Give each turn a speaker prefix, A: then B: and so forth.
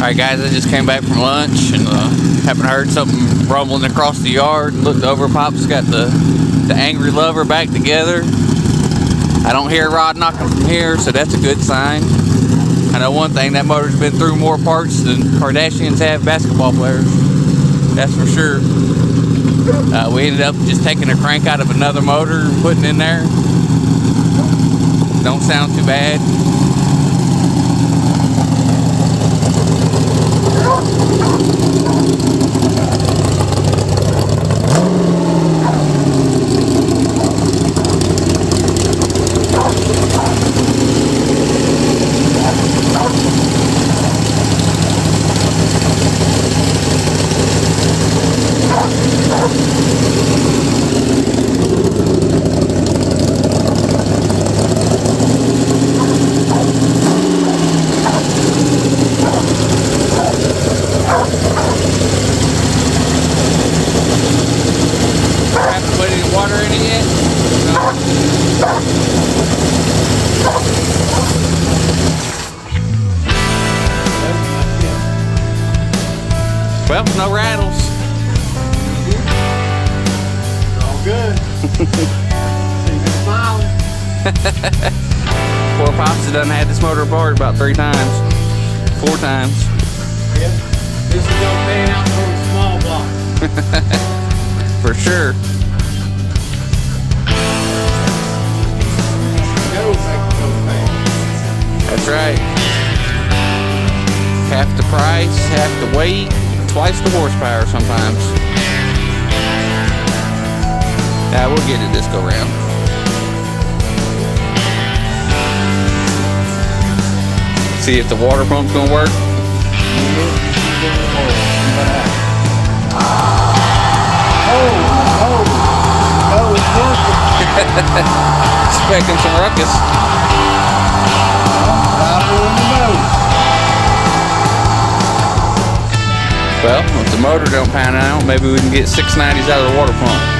A: Alright guys, I just came back from lunch and happened to heard something rumbling across the yard. Looked over, Pop's got the angry lover back together. I don't hear a rod knocking from here, so that's a good sign. I know one thing, that motor's been through more parts than Kardashians have basketball players. That's for sure. We ended up just taking a crank out of another motor and putting in there. Don't sound too bad. Water in it yet? No. Well, no rattles.
B: All good. See you smiling.
A: Poor Pops done had this motor apart about 3 times. 4 times.
B: Yep. This is gonna pay out for a small block.
A: For sure. That's right. Half the price, half the weight, twice the horsepower sometimes. Yeah, we'll get it this go round. See if the water pump's gonna work.
B: Oh, it's working.
A: It's making some ruckus. Well, if the motor don't pan out, maybe we can get 690s out of the water pump.